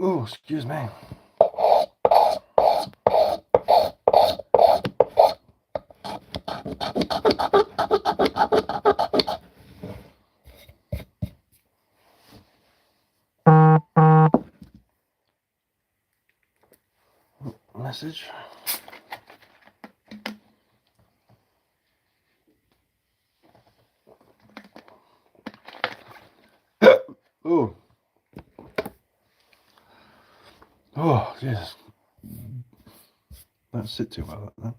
Oh, excuse me. Message. Oh. Oh, Jesus. Don't sit too well like that.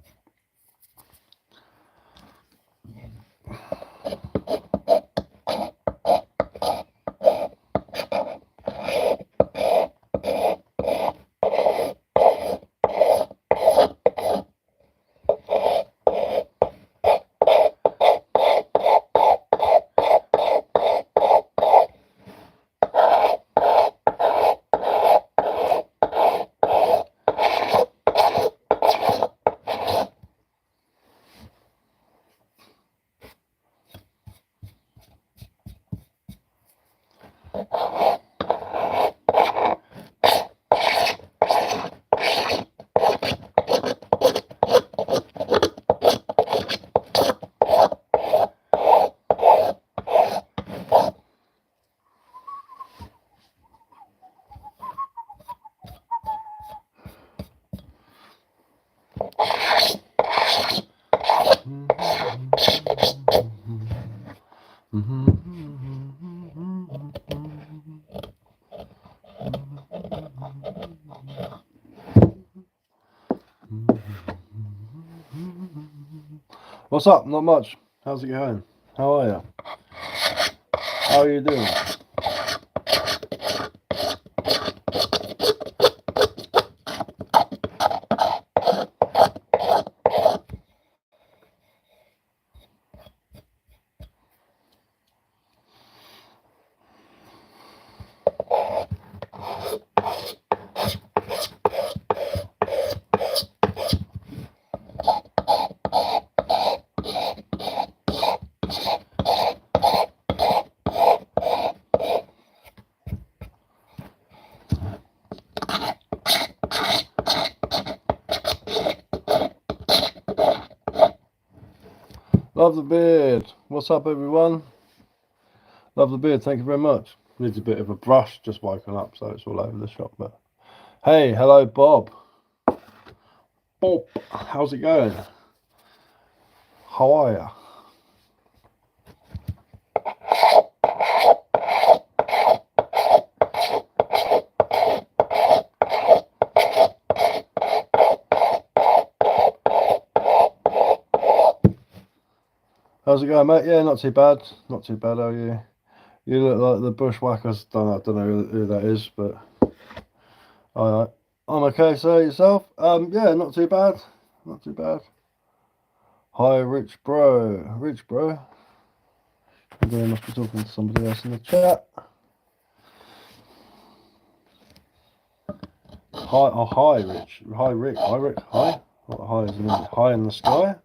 What's up? Not much. How's it going? How are you? How are you doing? Love the beard. What's up, everyone? Love the beard. Thank you very much. Needs a bit of a brush. Just woken up, so it's all over the shop. But hey, hello, Bob. Bob, how's it going? How are ya? How's it going, mate? Yeah, not too bad. Not too bad, are you? You look like the bushwhackers. Don't know who that is, but alright. I'm okay, so yourself? Yeah, not too bad. Not too bad. Hi, Rich Bro. Rich Bro. I must be talking to somebody else in the chat. Hi, oh, hi, Rich. Hi, Rick. Hi, Rick. Hi. What hi is it? High in the sky?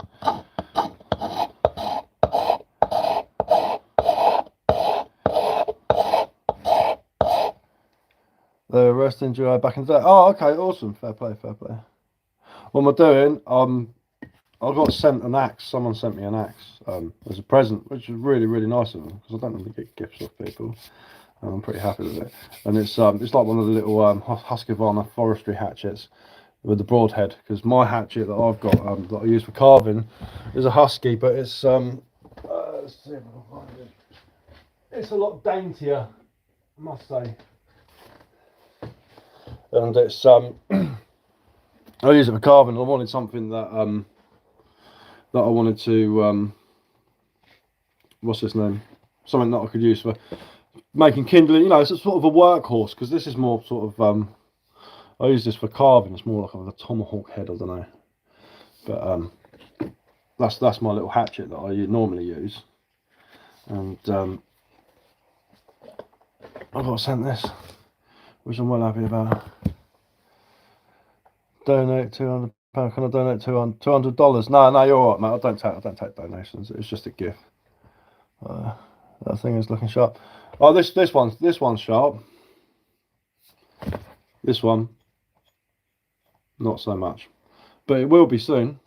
The rest in July back in the day. Oh, okay, awesome. Fair play, fair play. What am I doing? I got sent an axe. Someone sent me an axe as a present, which is really, really nice of them because I don't really get gifts off people. And I'm pretty happy with it. And it's like one of the little Husqvarna forestry hatchets with the broad head, because my hatchet that I've got that I use for carving is a Husky, but it's let's see if I can find it. It's a lot daintier, I must say. And it's I use it for carving. I wanted something that I wanted to what's his name? Something that I could use for making kindling. You know, it's a sort of a workhorse, because this is more sort of I use this for carving. It's more like a tomahawk head. I don't know, but that's my little hatchet that I normally use. And I got sent this, which I'm well happy about. Donate £200. Can I donate $200? No, you're all right, mate. I don't take donations. It's just a gift. That thing is looking sharp. Oh, this one's sharp. This one, not so much, but it will be soon.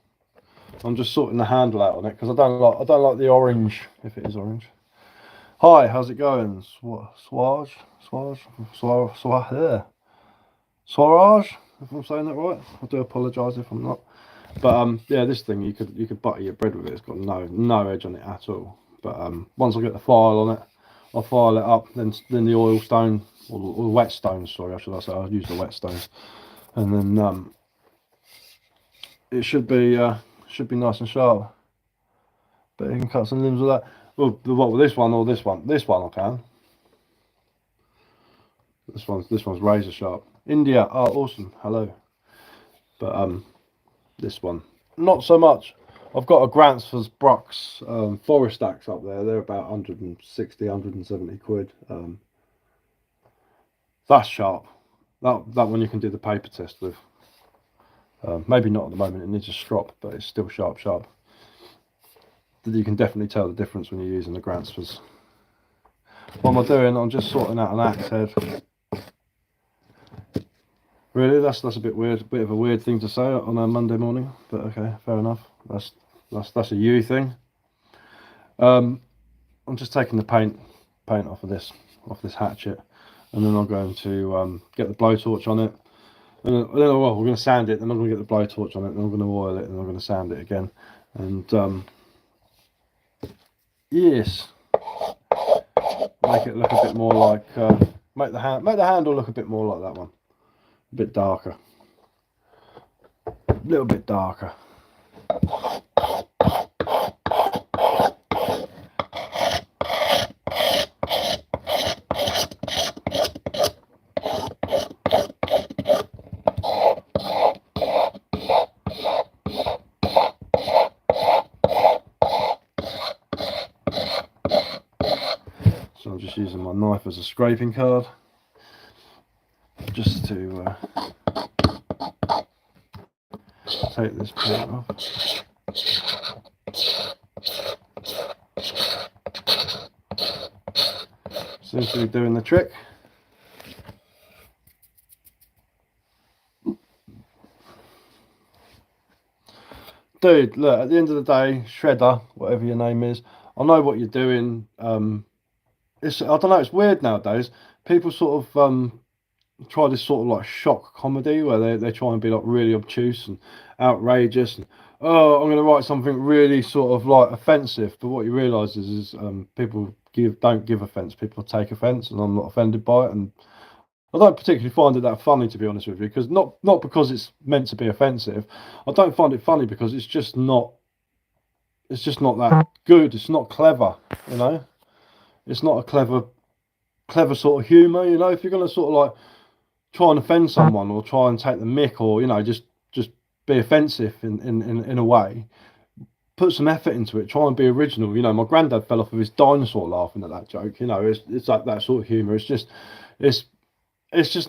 I'm just sorting the handle out on it because I don't like the orange, if it is orange. Hi, how's it going? Swaraj, if I'm saying that right. I do apologise if I'm not. But yeah, this thing you could butter your bread with it. It's got no edge on it at all. But once I get the file on it, I'll file it up. Then the oil stone or the wet stones. Sorry, I should say. I'll use the wet stones, and then it should be nice and sharp. But you can cut some limbs with that. Well, what with this one or this one? This one I can. This one's razor sharp. India, oh awesome, hello. But this one, not so much. I've got a Grantsford's Brucks forest axe up there. They're about 160, 170 quid. That's sharp. That one you can do the paper test with. Maybe not at the moment, it needs a strop, but it's still sharp. You can definitely tell the difference when you're using the Grantsford's. What am I doing? I'm just sorting out an axe head. Really, that's a bit weird, a bit of a weird thing to say on a Monday morning, but okay, fair enough. That's a you thing. I'm just taking the paint off this hatchet, and then I'm going to get the blowtorch on it, and then well, we're going to sand it. Then I'm going to get the blowtorch on it, and I'm going to oil it, and I'm going to sand it again, and yes, make it look a bit more like make the handle look a bit more like that one. A bit darker, a little bit darker. So I'm just using my knife as a scraping card, just to take this paint off. Seems to be doing the trick. Dude, look, at the end of the day, Shredder, whatever your name is, I know what you're doing. I don't know, it's weird nowadays. People sort of try this sort of like shock comedy where they try and be like really obtuse and outrageous and oh, I'm going to write something really sort of like offensive. But what you realise is people don't give offence, people take offence, and I'm not offended by it. And I don't particularly find it that funny, to be honest with you, because not because it's meant to be offensive. I don't find it funny because it's just not that good. It's not clever, you know. It's not a clever sort of humour, you know. If you're going to sort of like try and offend someone or try and take the mick, or you know, just be offensive in a way. Put some effort into it. Try and be original. You know, my granddad fell off of his dinosaur laughing at that joke. You know, it's like that sort of humour. It's just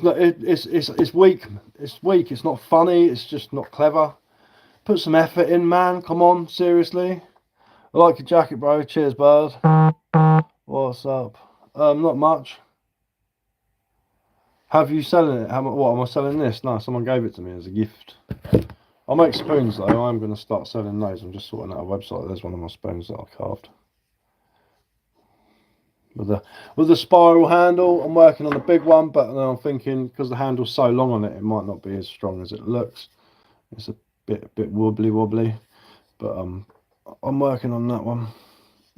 not. It's weak. It's weak. It's not funny. It's just not clever. Put some effort in, man. Come on, seriously. I like your jacket, bro. Cheers, bud. What's up? Not much. Have you selling it? What am I selling this? No, someone gave it to me as a gift. I'll make spoons though. I'm going to start selling those. I'm just sorting out a website. There's one of my spoons that I carved. With the spiral handle, I'm working on a big one, but then I'm thinking because the handle's so long on it, it might not be as strong as it looks. It's a bit wobbly, but I'm working on that one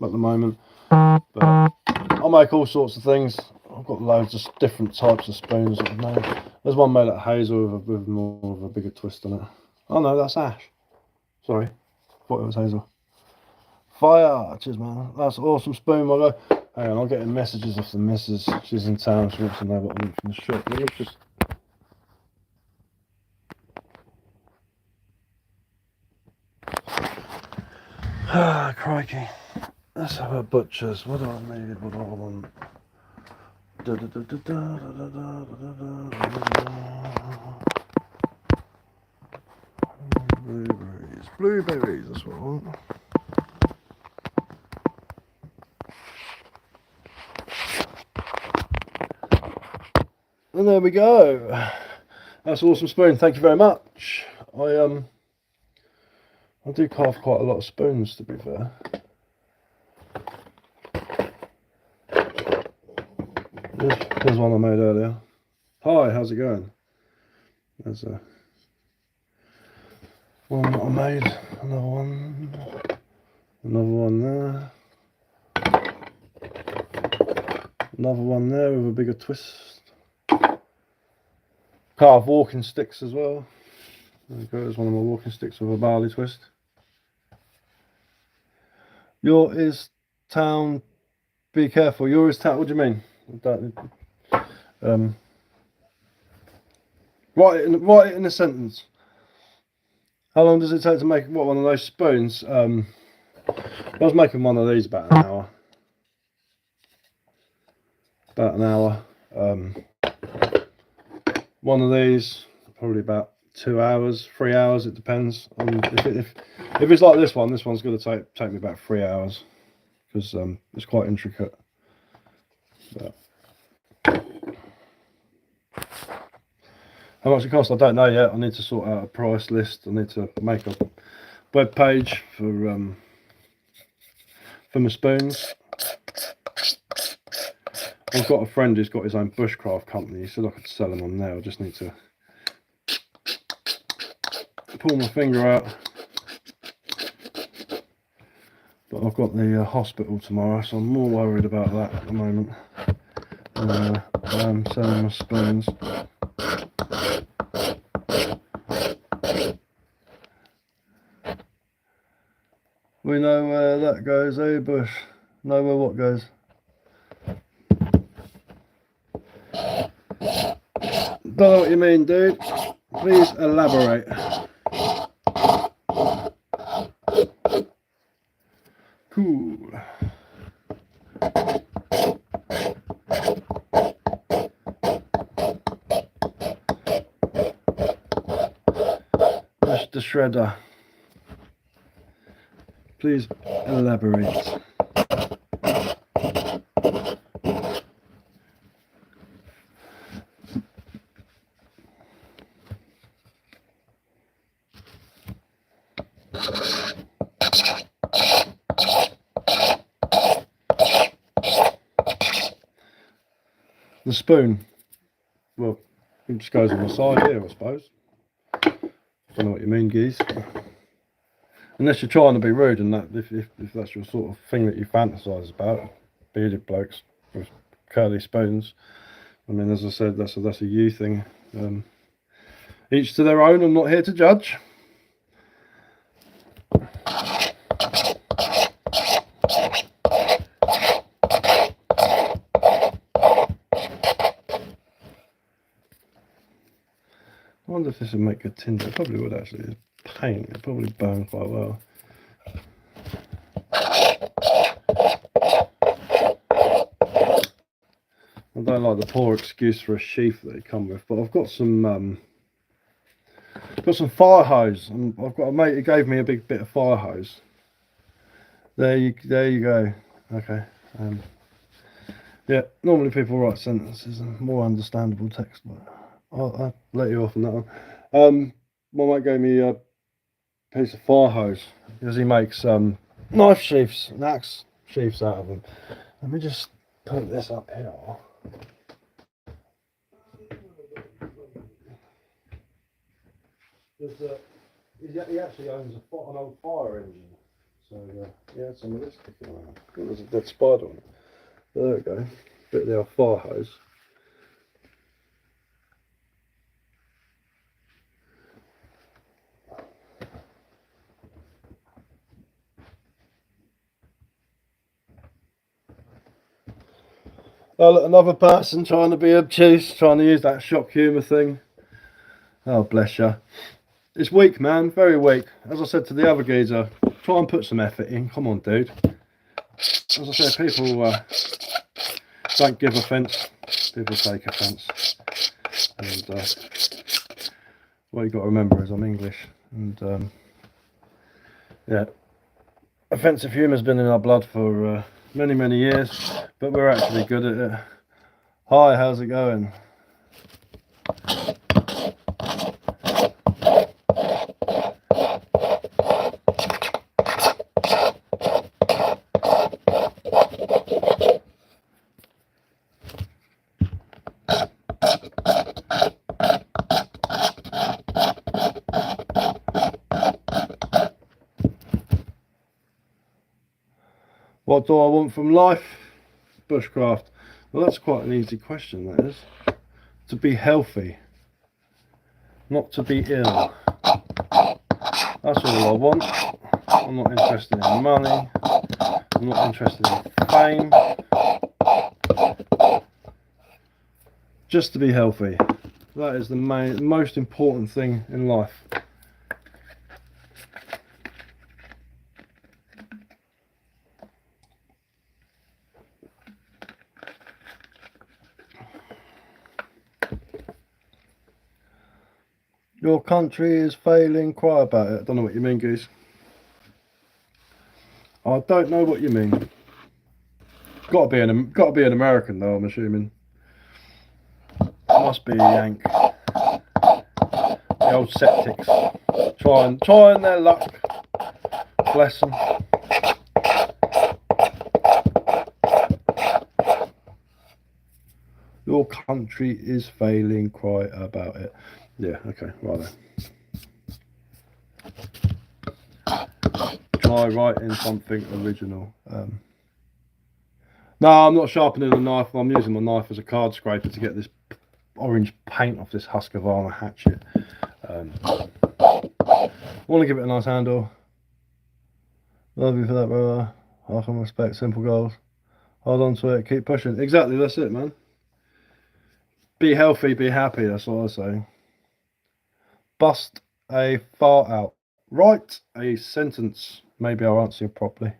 at the moment. But I'll make all sorts of things. I've got loads of different types of spoons that I've made. There's one made out of hazel with more of a bigger twist on it. Oh no, that's ash. Sorry, thought it was hazel. Fire! Cheers, man. That's an awesome spoon, my guy. Hang on, I'm getting messages off the missus. She's in town. She wants to know what I want from the shop. Let me just. Ah, crikey. Let's have a butcher's. What do I need? What do I want? Blueberries, that's what I want. And there we go. That's an awesome spoon. Thank you very much. I do carve quite a lot of spoons, to be fair. Here's one I made earlier. Hi, how's it going? There's a one that I made. Another one there. Another one there with a bigger twist. Carve walking sticks as well. There we go, there's one of my walking sticks with a barley twist. Your is town, be careful. Your is town, what do you mean? Write it in a sentence. How long does it take to make one of those spoons? I was making one of these about an hour. One of these probably about 2 hours, 3 hours. It depends. If it's like this one's going to take me about 3 hours because it's quite intricate. But how much it costs, I don't know yet. I need to sort out a price list. I need to make a web page for my spoons. I've got a friend who's got his own bushcraft company. He said I could sell them on there. I just need to pull my finger out. But I've got the hospital tomorrow, so I'm more worried about that at the moment. I'm selling my spoons. We know where that goes, eh, Bush? Know where what goes? Don't know what you mean, dude. Please elaborate. Cool. Push the shredder. Please elaborate. The spoon, well, it just goes on the side here, I suppose. Don't know what you mean, geese. Unless you're trying to be rude, and that if that's your sort of thing that you fantasise about, bearded blokes with curly spoons. I mean, as I said, that's a you thing. Each to their own. I'm not here to judge. this would make good tinder. It probably would actually. It's paint, it probably burn quite well. I don't like the poor excuse for a sheath that they come with, but I've got some fire hose, and I've got a mate who gave me a big bit of fire hose. There you go. Okay. Yeah, normally people write sentences and more understandable text, but I'll let you off on that one. My mate gave me a piece of fire hose because he makes knife sheaths and axe sheaths out of them. Let me just put this up here. He actually owns an old fire engine, so he had some of this kicking around. I think there's a dead spider on it. There we go, bit of the old fire hose. Oh, look, another person trying to be obtuse, trying to use that shock humour thing. Oh, bless you. It's weak, man, very weak. As I said to the other geezer, try and put some effort in. Come on, dude. As I said, people don't give offence, people take offence. And what you got to remember is I'm English, and yeah, offensive humour's been in our blood for many years, but we're actually good at it. Hi, how's it going? What do I want from life? Bushcraft. Well, that's quite an easy question, that is. To be healthy, not to be ill. That's all I want. I'm not interested in money. I'm not interested in fame. Just to be healthy. That is the most important thing in life. Your country is failing, cry about it. I don't know what you mean, Goose. I don't know what you mean. Got to be an American though, I'm assuming. Must be a Yank. The old septics. Trying their luck. Bless them. Your country is failing, cry about it. Yeah, okay, right then. Try writing something original. No, I'm not sharpening a knife. I'm using my knife as a card scraper to get this orange paint off this Husqvarna hatchet. I want to give it a nice handle. Love you for that, brother. I can respect simple goals. Hold on to it, keep pushing. Exactly, that's it, man. Be healthy, be happy, that's what I say. Bust a fart out. Write a sentence. Maybe I'll answer you properly.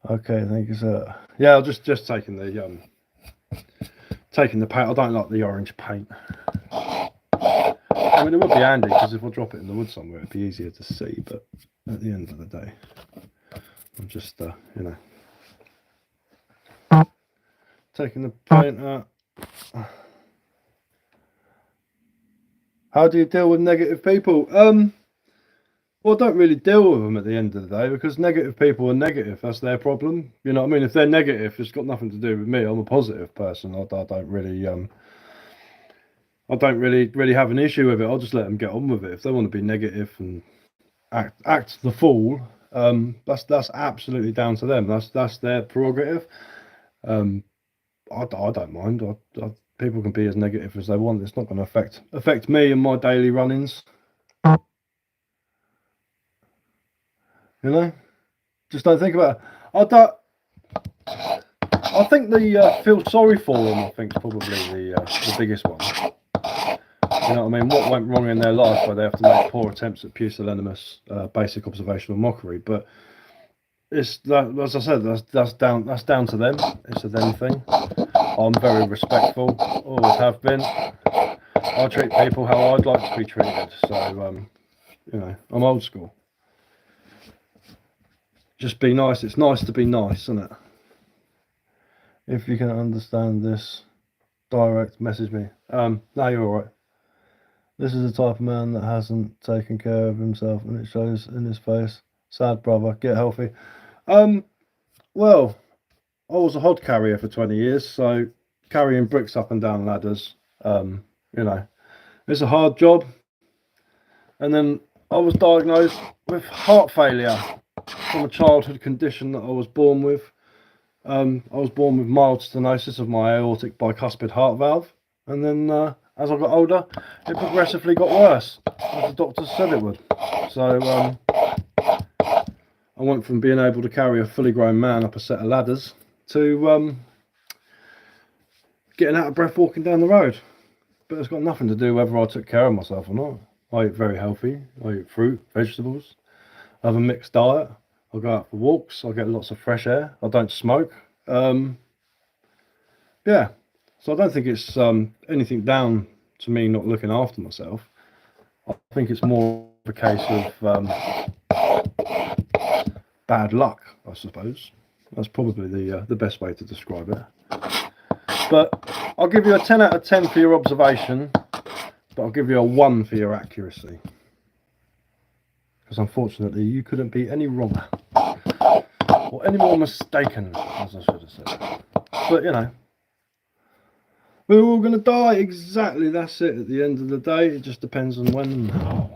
Okay, thank you, sir. Yeah, I'll just taking the paint. I don't like the orange paint. I mean, it would be handy because if I drop it in the wood somewhere, it'd be easier to see. But at the end of the day, I'm just, you know, taking the paint out. How do you deal with negative people? Well, I don't really deal with them at the end of the day because negative people are negative. That's their problem. You know what I mean? If they're negative, it's got nothing to do with me. I'm a positive person. I don't really have an issue with it. I'll just let them get on with it. If they want to be negative and act the fool, that's absolutely down to them. That's their prerogative. I don't mind. People can be as negative as they want. It's not going to affect me and my daily runnings. You know, just don't think about it. I think the feel sorry for them. I think is probably the biggest one. You know what I mean? What went wrong in their life where they have to make poor attempts at pusillanimous, basic observational mockery? But it's that, as I said, that's down to them. It's a them thing. I'm very respectful, always have been. I treat people how I'd like to be treated. So you know, I'm old school. Just be nice. It's nice to be nice, isn't it? If you can understand this, direct message me. No, you're all right. This is the type of man that hasn't taken care of himself, and it shows in his face. Sad brother, get healthy. Well, I was a hod carrier for 20 years, so carrying bricks up and down ladders, you know, it's a hard job. And then I was diagnosed with heart failure from a childhood condition that I was born with. I was born with mild stenosis of my aortic bicuspid heart valve, and then as I got older, it progressively got worse, as the doctors said it would. So I went from being able to carry a fully grown man up a set of ladders to getting out of breath walking down the road. But it's got nothing to do whether I took care of myself or not. I eat very healthy. I eat fruit, vegetables. I have a mixed diet. I go out for walks. I get lots of fresh air. I don't smoke. Yeah. So I don't think it's anything down to me not looking after myself. I think it's more of a case of bad luck, I suppose. That's probably the best way to describe it. But I'll give you a 10 out of 10 for your observation, but I'll give you a 1 for your accuracy. Because unfortunately, you couldn't be any wronger or any more mistaken, as I should have said. But you know, we're all going to die. Exactly, that's it. At the end of the day, it just depends on when and how.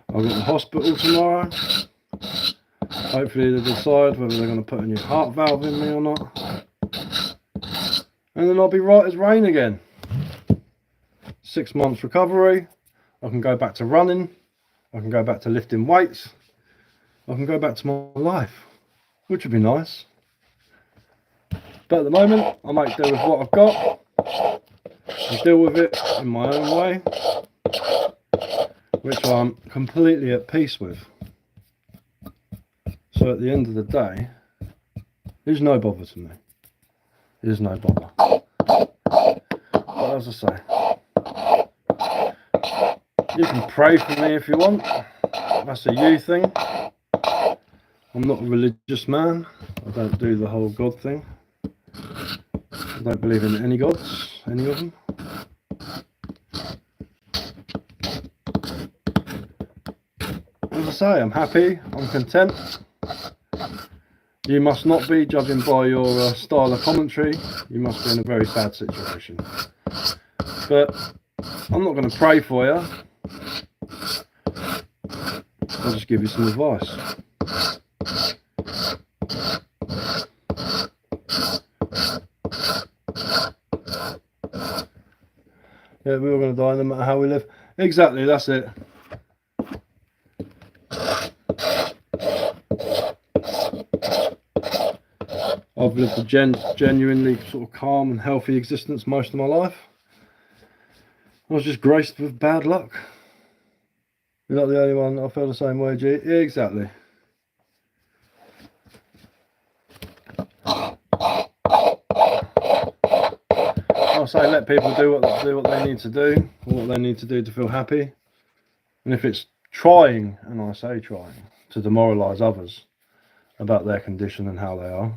I've got the hospital tomorrow. Hopefully they decide whether they're going to put a new heart valve in me or not. And then I'll be right as rain again. 6 months recovery. I can go back to running. I can go back to lifting weights. I can go back to my life, which would be nice. But at the moment, I make do with what I've got and deal with it in my own way, which I'm completely at peace with. So at the end of the day, there's no bother to me. There's no bother. But as I say, you can pray for me if you want. That's a you thing. I'm not a religious man. I don't do the whole God thing. I don't believe in any gods, any of them. As I say, I'm happy, I'm content. You must not be, judging by your style of commentary. You must be in a very sad situation. But I'm not going to pray for you. I'll just give you some advice. Yeah, we're all going to die no matter how we live. Exactly, that's it. I've lived a genuinely sort of calm and healthy existence most of my life. I was just graced with bad luck. You're not the only one. I feel the same way, G. Yeah, exactly. I'll say let people do what they need to do, or what they need to do to feel happy. And if it's trying, and I say trying, to demoralise others about their condition and how they are,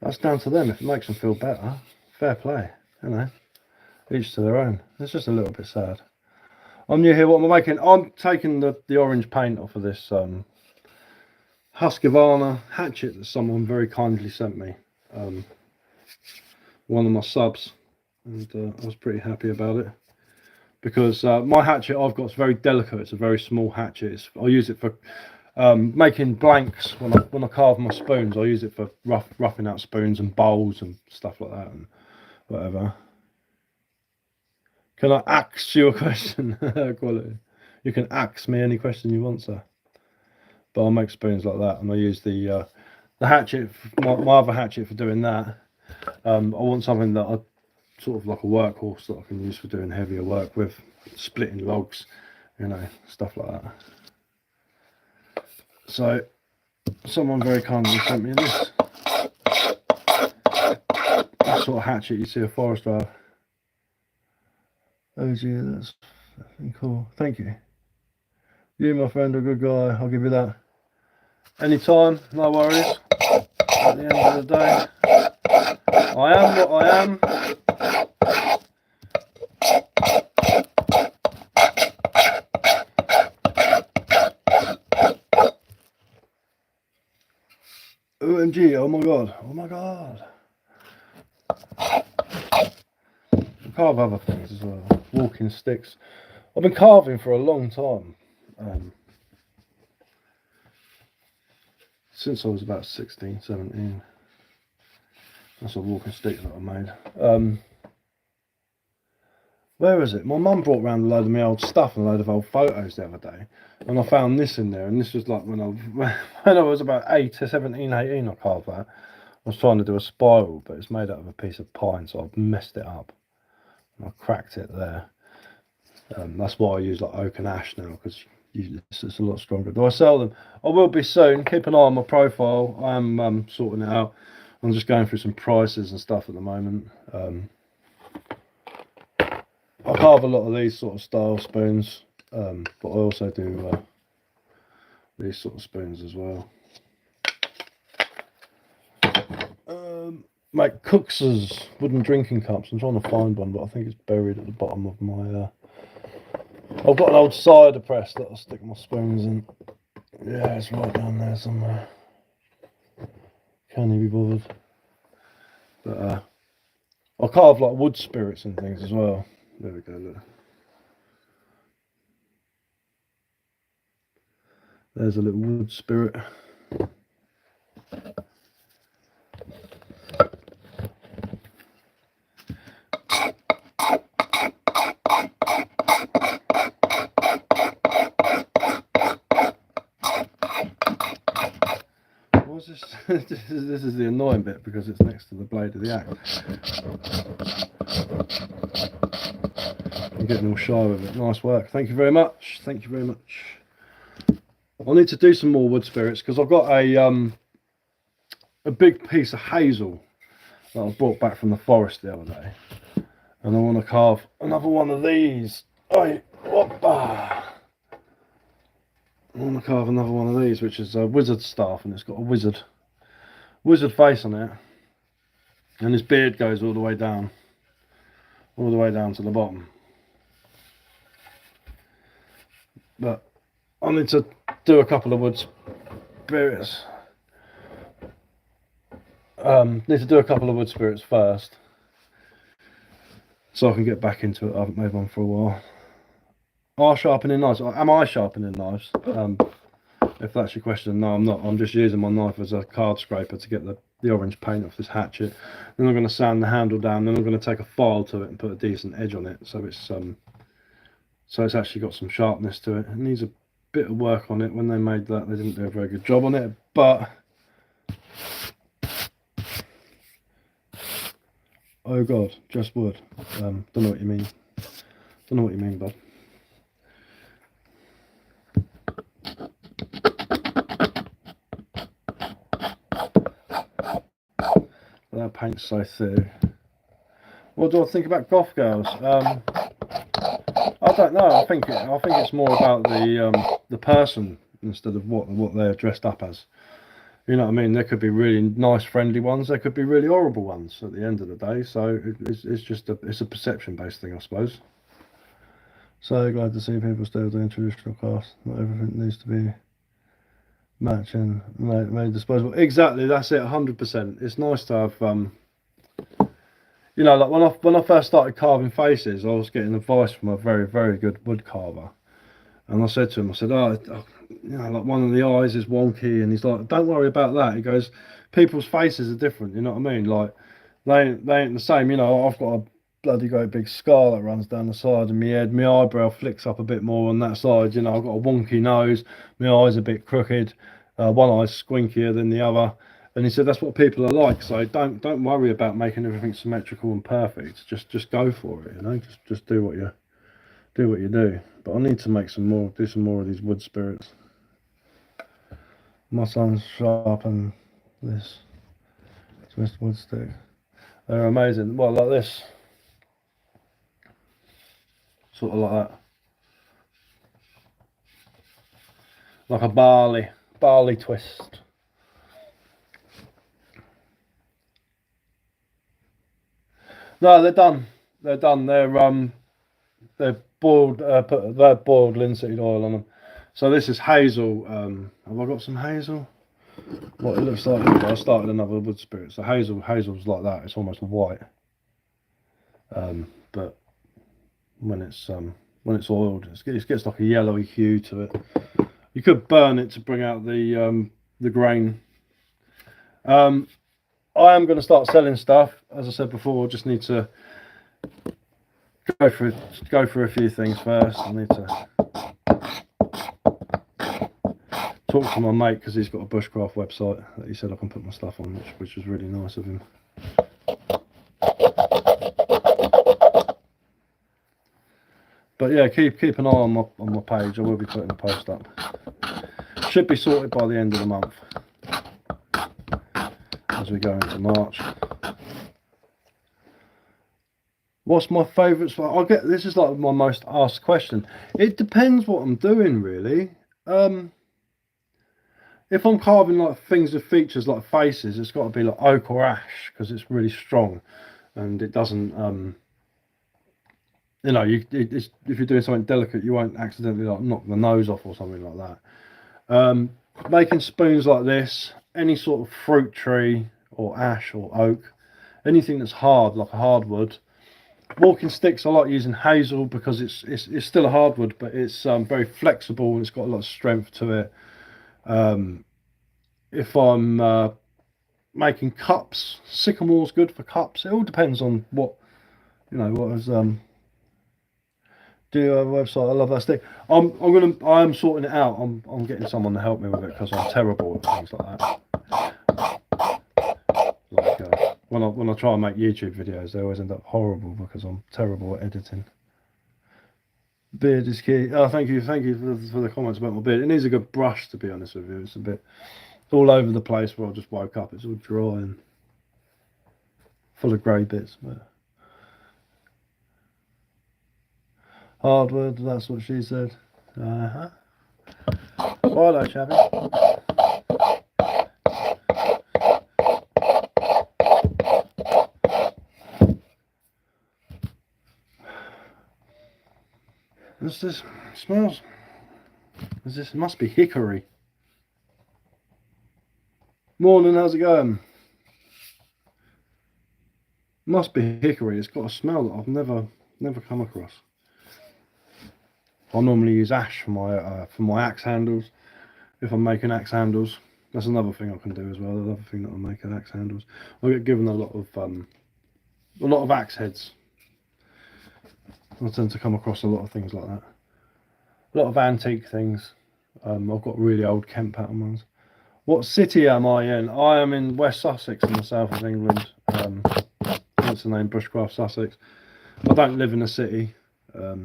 that's down to them. If it makes them feel better, fair play, you know. Each to their own. It's just a little bit sad. I'm new here. What am I making? I'm taking the orange paint off of this Husqvarna hatchet that someone very kindly sent me. One of my subs, and I was pretty happy about it because my hatchet I've got is very delicate. It's a very small hatchet. I use it for making blanks when I carve my spoons. I use it for roughing out spoons and bowls and stuff like that and whatever. Can I ask you a question? Quality. You can ask me any question you want, sir. But I'll make spoons like that, and I use the hatchet, my other hatchet, for doing that. I want something that I sort of like a workhorse that I can use for doing heavier work with, splitting logs, you know, stuff like that. So someone very kindly sent me this sort of hatchet you see a forester have. Oh gee, that's cool. Thank you. You, my friend, are a good guy. I'll give you that. Anytime, no worries. At the end of the day, I am what I am. OMG, oh my god, oh my god. I carve other things as well. Walking sticks. I've been carving for a long time. Since I was about 16, 17. That's a walking stick that I made. Where is it? My mum brought round a load of my old stuff and a load of old photos the other day, and I found this in there. And this was like when I was about 17, 18. I carved that. I was trying to do a spiral, but it's made out of a piece of pine, so I've messed it up. And I cracked it there. That's why I use like oak and ash now, because it's a lot stronger. Do I sell them? I will be soon. Keep an eye on my profile. I am sorting it out. I'm just going through some prices and stuff at the moment. I carve a lot of these sort of style spoons, but I also do these sort of spoons as well. Make Cooks's wooden drinking cups. I'm trying to find one, but I think it's buried at the bottom of my... I've got an old cider press that I'll stick my spoons in. Yeah, it's right down there somewhere. Can't even be bothered. But I carve like wood spirits and things as well. There we go, look. There's a little wood spirit. What's this? This is the annoying bit because it's next to the blade of the axe. I'm getting all shy with it. Nice work. Thank you very much. Thank you very much. I need to do some more wood spirits because I've got a big piece of hazel that I brought back from the forest the other day, and I want to carve another one of these. I want to carve another one of these, which is a wizard staff, and it's got a wizard face on it, and his beard goes all the way down to the bottom. But I need to do a couple of wood spirits. Need to do a couple of wood spirits first, so I can get back into it. I haven't made one for a while. Are sharpening knives? Am I sharpening knives? If that's your question, no, I'm not. I'm just using my knife as a card scraper to get the orange paint off this hatchet. Then I'm going to sand the handle down. Then I'm going to take a file to it and put a decent edge on it, so it's actually got some sharpness to it. It needs a bit of work on it. When they made that, they didn't do a very good job on it, but oh god, just wood. Don't know what you mean. Don't know what you mean, bud. That paint's so thick. What do I think about goth girls? I don't know. I think it's more about the person instead of what they're dressed up as. You know what I mean? There could be really nice, friendly ones. There could be really horrible ones at the end of the day. So it's just a perception-based thing, I suppose. So glad to see people still doing traditional crafts. Not everything needs to be matching, made disposable. Exactly, that's it. 100%. It's nice to have, you know, like when I first started carving faces, I was getting advice from a very, very good wood carver, and I said to him, I said, oh, you know, like one of the eyes is wonky, and he's like, don't worry about that. He goes, people's faces are different. You know what I mean? Like they ain't the same. You know, I've got a bloody great big scar that runs down the side of my head. My eyebrow flicks up a bit more on that side. You know, I've got a wonky nose. My eye's a bit crooked. One eye's squinkier than the other. And he said that's what people are like. So don't worry about making everything symmetrical and perfect. Just go for it. You know, just do what you do. But I need to make some more, do some more of these wood spirits. My son's sharpened this Swiss wood stick. They're amazing. Well, like this, sort of like that, like a barley twist. No, they're done. They're done. They're boiled. They're boiled linseed oil on them. So this is hazel. Have I got some hazel? What it looks like. I started another wood spirit. So hazel's like that. It's almost white. But when it's oiled, it gets like a yellowy hue to it. You could burn it to bring out the grain. I am going to start selling stuff. As I said before, I just need to go through a few things first. I need to talk to my mate because he's got a bushcraft website that he said I can put my stuff on, which was really nice of him. But yeah, keep an eye on my page. I will be putting a post up. Should be sorted by the end of the month as we go into March. What's my favourite spot? I get this is like my most asked question. It depends what I'm doing, really. If I'm carving like things with features like faces, it's got to be like oak or ash because it's really strong, and it doesn't. You know, if you're doing something delicate, you won't accidentally like knock the nose off or something like that. Making spoons like this, any sort of fruit tree or ash or oak, anything that's hard like a hardwood. Walking sticks, I like using hazel because it's still a hardwood, but it's very flexible and it's got a lot of strength to it. If I'm making cups, sycamore's good for cups. It all depends on what is do you have a website? I love that stick. I'm sorting it out. I'm getting someone to help me with it because I'm terrible at things like that. Like when I try and make YouTube videos, they always end up horrible because I'm terrible at editing. Beard is key. Oh, thank you for the comments about my beard. It needs a good brush, to be honest with you. It's a bit all over the place where I just woke up. It's all dry and full of grey bits. But hardwood, that's what she said. Righto, chappy. What's this? Smells. It must be hickory. Morning, how's it going? Must be hickory. It's got a smell that I've never come across. I normally use ash for my axe handles. If I'm making axe handles, that's another thing I can do as well. Another thing that I make at axe handles. I get given a lot of axe heads. I tend to come across a lot of things like that. A lot of antique things. I've got really old Kent pattern ones. What city am I in? I am in West Sussex in the south of England. That's the name, bushcraftsussex. I don't live in a city. I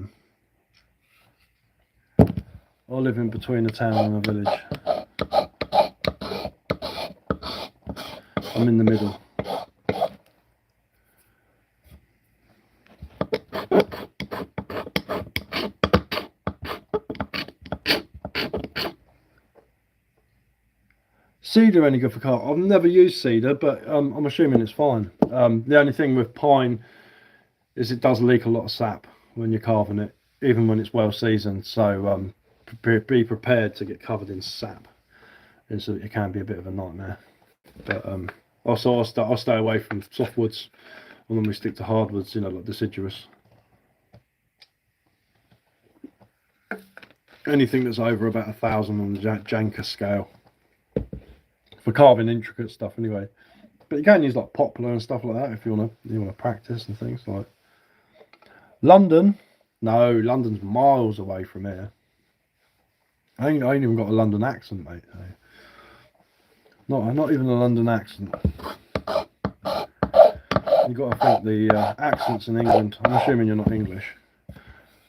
live in between a town and a village. I'm in the middle. Cedar any good for carving? I've never used cedar, but I'm assuming it's fine. The only thing with pine is it does leak a lot of sap when you're carving it, even when it's well seasoned. So be prepared to get covered in sap. It can be a bit of a nightmare. But also I'll stay away from softwoods. I normally stick to hardwoods, you know, like deciduous. Anything that's over about 1,000 on the Janka scale. For carving intricate stuff anyway. But you can use like poplar and stuff like that if you wanna practice and things like. London? No, London's miles away from here. I ain't even got a London accent, mate. Not even a London accent. You've got to think the accents in England, I'm assuming you're not English,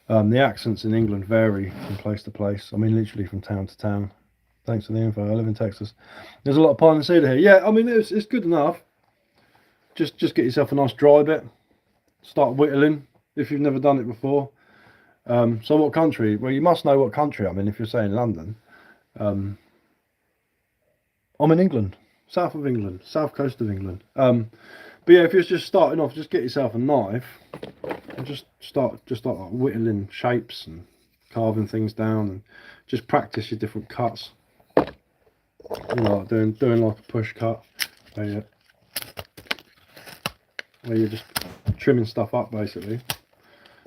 the accents in England vary from place to place. I mean, literally from town to town. Thanks for the info. I live in Texas. There's a lot of pine and cedar here. Yeah, I mean, it's good enough. Just get yourself a nice dry bit. Start whittling if you've never done it before. So what country? Well, you must know what country I'm in if you're saying London. I'm in England, south of England, south coast of England. But yeah, if you're just starting off, just get yourself a knife and just start like whittling shapes and carving things down, and just practice your different cuts. You know, like doing like a push cut, where you're just trimming stuff up basically.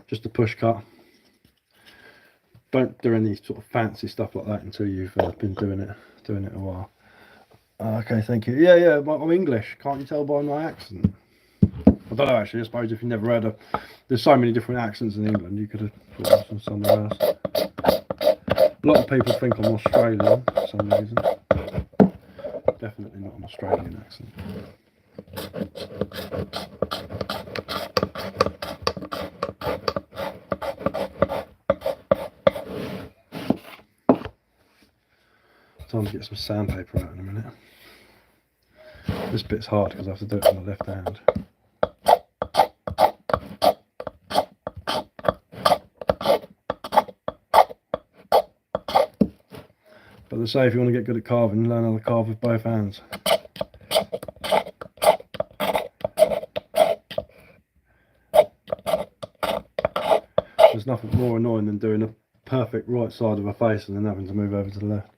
Just a push cut. Don't do any sort of fancy stuff like that until you've been doing it a while. Okay, thank you. Yeah, I'm English. Can't you tell by my accent? I don't know actually. I suppose if you've never heard of, there's so many different accents in England. You could have thought it was from somewhere else. A lot of people think I'm Australian for some reason. Definitely not an Australian accent. Time to get some sandpaper out in a minute. This bit's hard because I have to do it with my left hand. But they say if you want to get good at carving, learn how to carve with both hands. There's nothing more annoying than doing a perfect right side of a face and then having to move over to the left.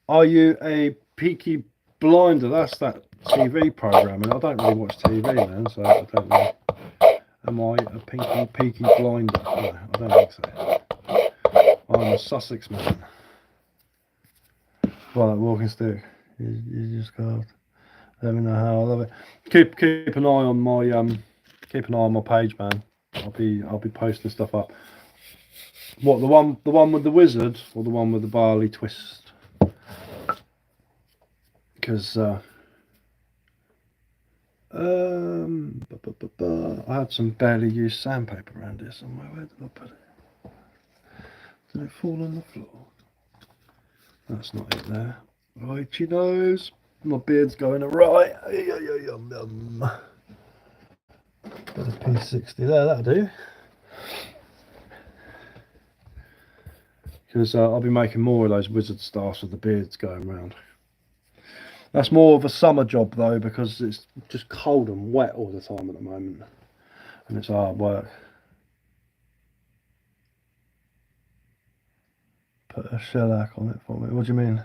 Are you a Peaky Blinder? That's that TV program, and I don't really watch TV, man, so I don't know. Am I a Peaky Blinder? No, I don't think so. I'm a Sussex man. Well, that walking stick, you just carved. Let me know how. I love it. Keep an eye on my page, man. I'll be posting stuff up. What, the one with the wizard or the one with the barley twist? Because I had some barely used sandpaper around here somewhere. Where did I put it? Did it fall on the floor? That's not it there. Righty nose. My beard's going awry. Got a P60 there, that'll do. Because I'll be making more of those wizard staffs with the beards going round. That's more of a summer job though, because it's just cold and wet all the time at the moment, and it's hard work. Put a shellac on it for me. What do you mean?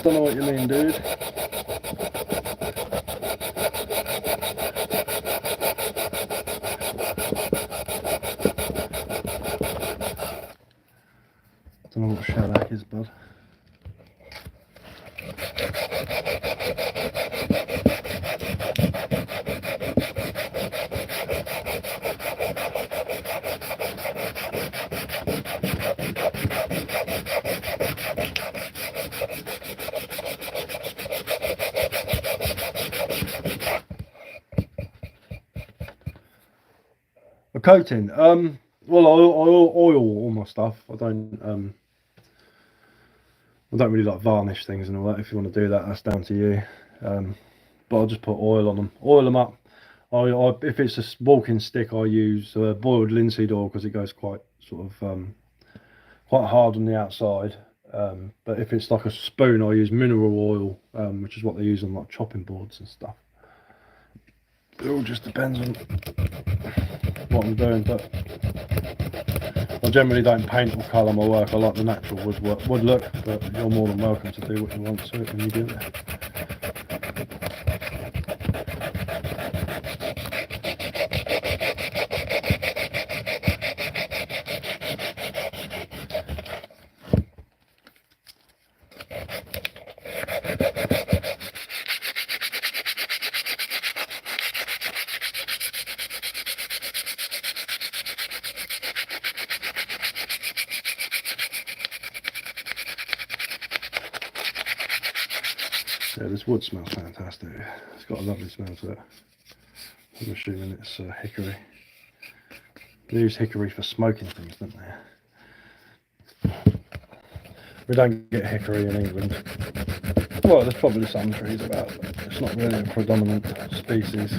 Don't know what you mean, dude. Don't know what shellac is, bud. A coating. Well, I oil all my stuff. I don't really like varnish things and all that. If you want to do that, that's down to you. But I'll just put oil on them. Oil them up. If it's a walking stick, I use boiled linseed oil because it goes quite quite hard on the outside. But if it's like a spoon, I use mineral oil, which is what they use on like chopping boards and stuff. It all just depends on what I'm doing, but I generally don't paint or colour my work. I like the natural wood look, but you're more than welcome to do what you want to it when you do it. Yeah, this wood smells fantastic. It's got a lovely smell to it. I'm assuming it's hickory. They use hickory for smoking things, don't they? We don't get hickory in England. Well, there's probably some trees about, but it's not really a predominant species.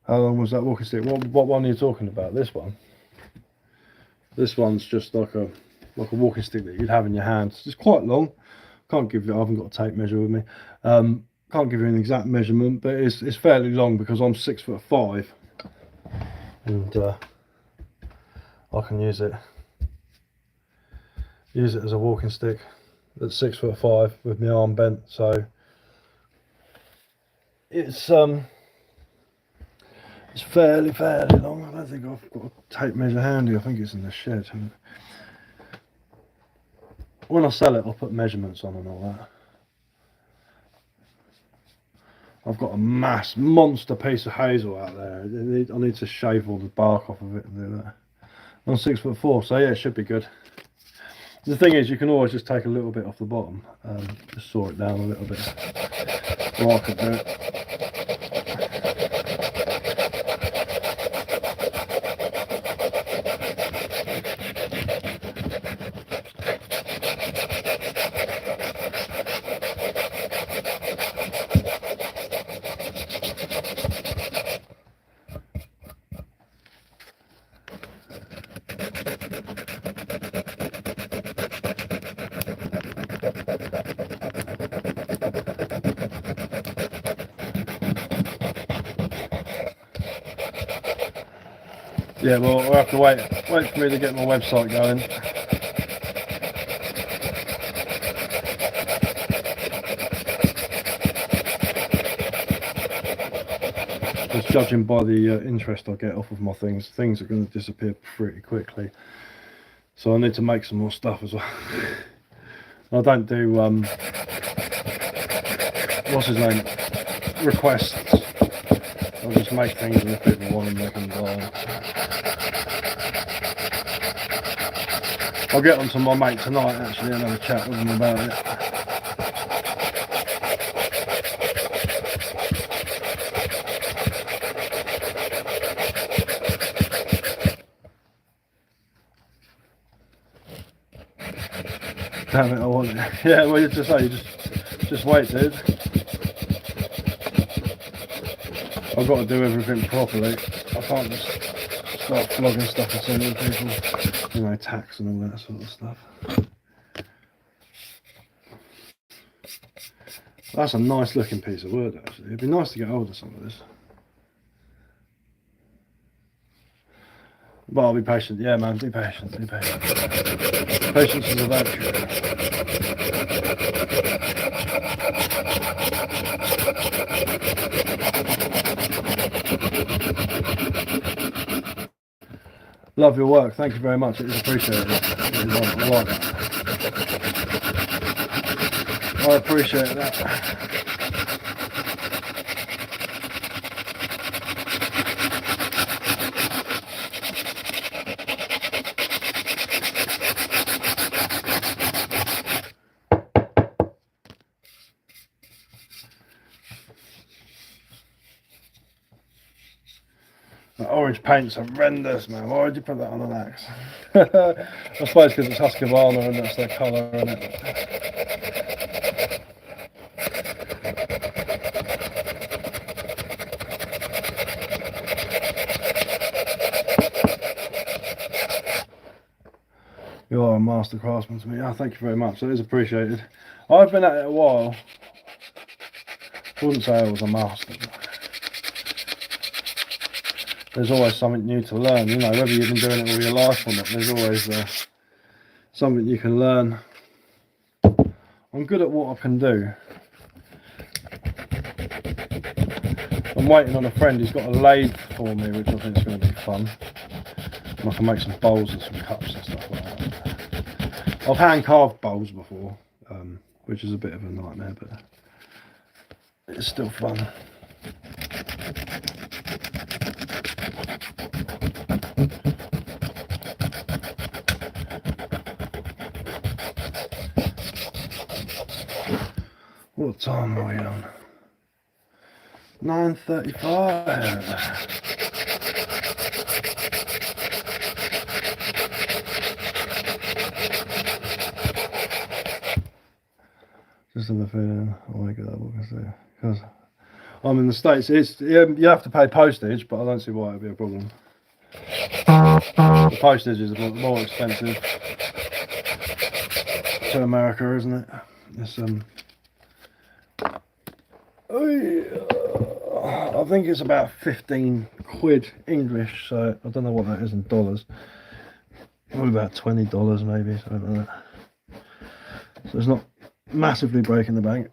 How long was that walking stick? What one are you talking about? This one? This one's just like a walking stick that you'd have in your hands. It's quite long. Can't give you. I haven't got a tape measure with me. Can't give you an exact measurement, but it's fairly long because I'm 6'5", and I can use it as a walking stick at 6'5" with my arm bent. So it's fairly long. I don't think I've got a tape measure handy. I think it's in the shed. When I sell it, I'll put measurements on and all that. I've got a monster piece of hazel out there. I need to shave all the bark off of it and do that. I'm 6'4", so yeah, it should be good. The thing is, you can always just take a little bit off the bottom, just saw it down a little bit. Well, I could do it. Yeah, well, we'll have to wait for me to get my website going. Just judging by the interest I get off of my things are going to disappear pretty quickly. So I need to make some more stuff as well. I don't do what's his name, requests. I'll just make things and if people want them, they can buy. I'll get on to my mate tonight actually and have a chat with him about it. Damn it, I want it. Yeah, well, you just wait, dude. I've got to do everything properly. I can't just start flogging stuff and sending people, you know, tax and all that sort of stuff. That's a nice looking piece of wood actually. It'd be nice to get hold of some of this. But I'll be patient. Yeah, man, be patient. Patience is a virtue. Love your work. Thank you very much. It is appreciated. I like that. I appreciate that. That orange paint's horrendous, man. Why would you put that on an axe? I suppose because it's Husqvarna and that's their colour, isn't it? You are a master craftsman to me. Oh, thank you very much. That is appreciated. I've been at it a while. I wouldn't say I was a master. There's always something new to learn, you know, whether you've been doing it all your life or not, there's always something you can learn I'm good at what I can do. I'm waiting on a friend who's got a lathe for me, which I think is going to be fun. And I can make some bowls and some cups and stuff like that. I've hand carved bowls before, which is a bit of a nightmare, but it's still fun. What time are we on? 9:35. Just have a feeling I won't get that book because I'm in the States. It's you have to pay postage, but I don't see why it'd be a problem. The postage is a bit more expensive to America, isn't it? It's I think it's about 15 quid English, so I don't know what that is in dollars. Probably about $20 maybe, something like that. So it's not massively breaking the bank.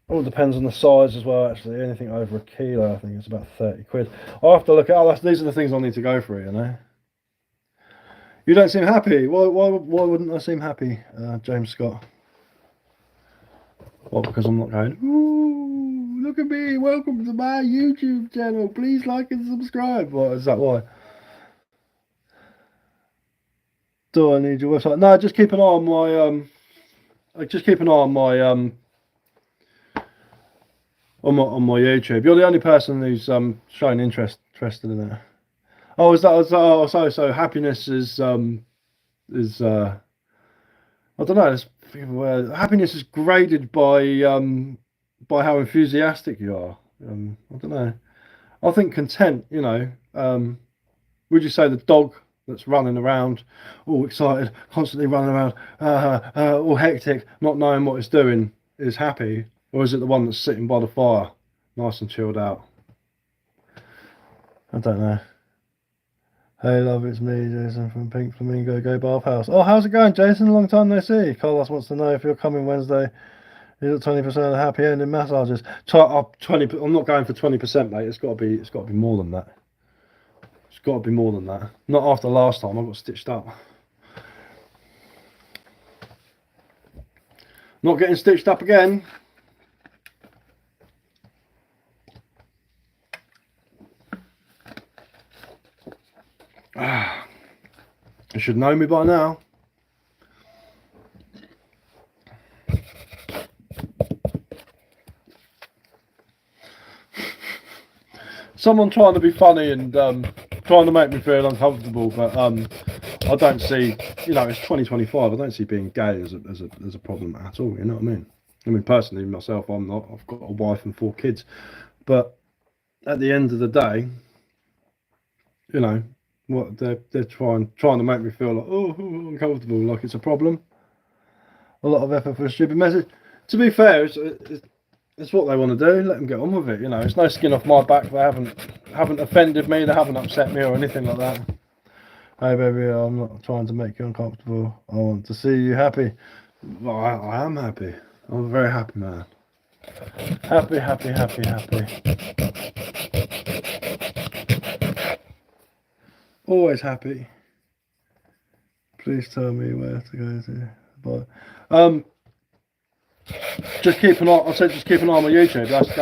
All depends on the size as well, actually. Anything over a kilo, I think it's about 30 quid. I'll have to look at, these are the things I need to go through, you know. You don't seem happy. Why wouldn't I seem happy, James Scott? Well, because I'm not going, ooh, look at me, welcome to my YouTube channel. Please like and subscribe. What is that? Why? Do I need your website? No, just keep an eye on my on my YouTube. You're the only person who's showing interested in it. Oh, is that? So happiness is I don't know. Happiness is graded by how enthusiastic you are. I don't know. I think content. You know, would you say the dog that's running around, all excited, constantly running around, all hectic, not knowing what it's doing, is happy, or is it the one that's sitting by the fire, nice and chilled out? I don't know. Hey love, it's me, Jason from Pink Flamingo Go Bathhouse. Oh, how's it going, Jason? Long time no see. Carlos wants to know if you're coming Wednesday. Is it 20% of the happy ending massages? 20. I'm not going for 20%, mate. It's got to be more than that. It's got to be more than that. Not after last time. I got stitched up. Not getting stitched up again. You should know me by now. Someone trying to be funny and trying to make me feel uncomfortable, but I don't see, you know, it's 2025. I don't see being gay as a problem at all. You know what I mean? I mean, personally, myself, I'm not. I've got a wife and 4 kids, but at the end of the day, you know, what they're trying to make me feel like, oh, uncomfortable, like it's a problem. A lot of effort for a stupid message. To be fair, it's what they want to do. Let them get on with it. You know, it's no skin off my back. They haven't offended me. They haven't upset me or anything like that. Hey baby, I'm not trying to make you uncomfortable. I want to see you happy. Well, I am happy. I'm a very happy man. Happy. Always happy. Please tell me where to go to. But just keep an eye. I said just keep an eye on my YouTube. That's